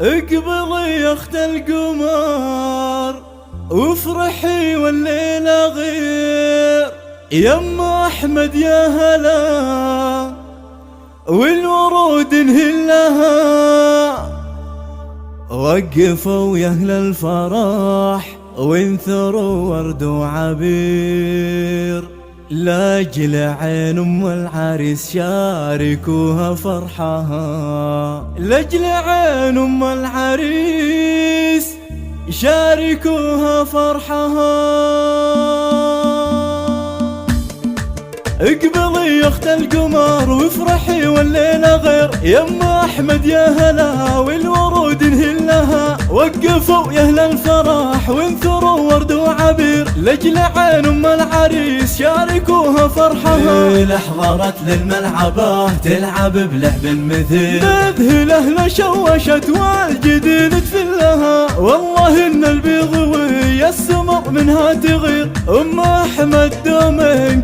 اقبلي يا اخت القمر وافرحي والليلة غير، يم احمد يا هلا والورود انهلها. وقفوا يا اهل الفرح وانثروا ورد وعبير، لاجل عين ام العريس شاركوها فرحها، لاجل عين ام العريس شاركوها فرحها. اقبلي يا اخت القمر وافرحي والليلة غير، يم احمد يا هلا والورود انهلها. وقفوا يا اهل الفرح وانثروا ورد وعبير، لاجل عين ام العريس شاركوها فرحها. احضرت للملعبة تلعب بلعب مثير، تذهل اهل شوشت والجديد تفلها. والله ان البيض وهي السمر منها تغير، ام احمد دوم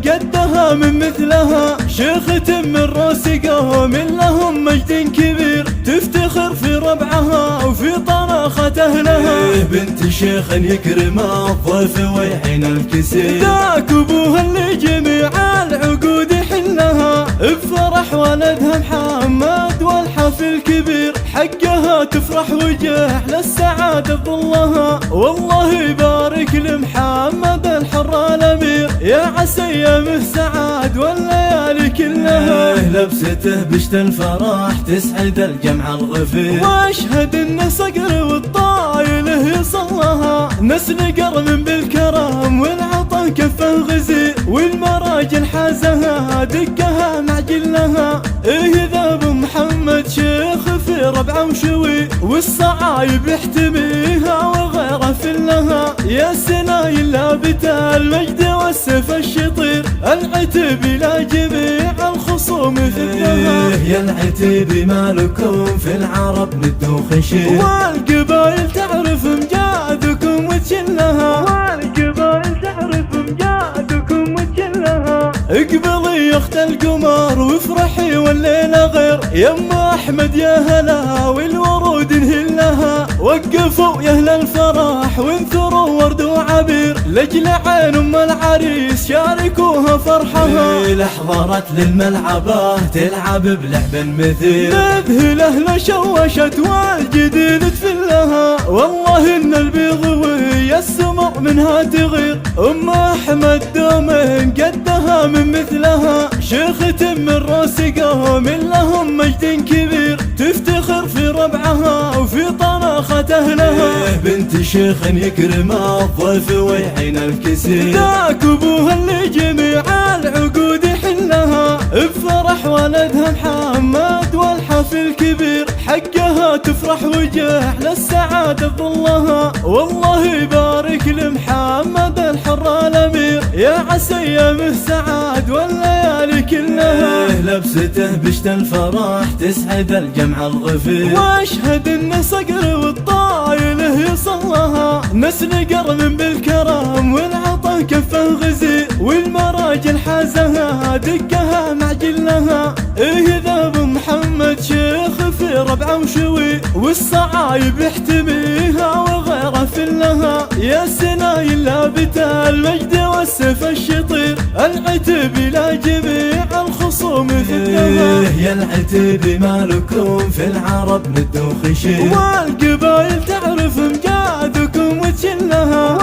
قدها من مثلها. شيخة من روس قوم لهم مجد كبير، تفتخر في ربعها وفي طناخة اهلها. بنت شيخ يكرم الضيف ويعين الكسير، ذاك ابوها اللي جميع العقود يحلها. بفرح ولدها محمد والحفل كبير، حقها تفرح وجه للسعادة ظلها. والله يبارك لمحمد الحر الامير، يا عسى ايامه سعاد والليالي كلها. لبسته بشت الفرح تسعد الجمع الغفير، واشهد ان صقر والطايله يصلها. نسل قرن بالكرم والعطا كفه غزير، والمراجل حازها دقها مع جلها. ذاب محمد شيخ في ربعه وشوي، والصعايب يحتميها وغيره فلها. يا سنايل لابت المجد والسيف الشطير، العتب الى جميع الخصوم ثقها. يا العتب مالكم في العرب ند وخشير، والقبائل تعرف امجادكم وتجلها. والقبائل تعرف امجادكم وتجلها. اقبلي يا اخت القمر وافرحي والليلة غير، يم احمد يا هلا والورود انهلها. وقفوا يا اهل الفرح وانثروا ورد وعبير، لاجل عين ام العريس شاركوها فرحها. احضرت للملعبة تلعب بلعب مثير، تذهل اهل شوشت والجديد تفلها. والله ان البيض وهي السمر منها تغير، ام احمد دوم قدها من مثلها. شيخة من روس قوم لهم مجد كبير، تفتخر في ربعها وفي طناخة اهلها. بنت شيخ يكرم الضيف ويعين الكسير، ذاك ابوها اللي جميع العقود يحلها. بفرح ولدها محمد والحفل كبير، حقها تفرح وجه للسعادة ظلها. والله يبارك لمحمد الحر الامير، يا عسى ايامه سعاد والليالي كلها. لبسته بشت الفرح تسعد الجمع الغفير، واشهد ان صقر والطايله يصلها. نسل قرن بالكرم والعطا كفه غزير، والمراجل حازها دقها مع جلها. ذاب محمد شيخ في ربعه وشوي، والصعايب يحتميها وغيره فلها. يا سنايل لابت المجد والسيف الشطير، العتب الى جميع الخصوم ثقها. يا العتب مالكم في العرب ند وخشير، والقبائل تعرف امجادكم وتجلها.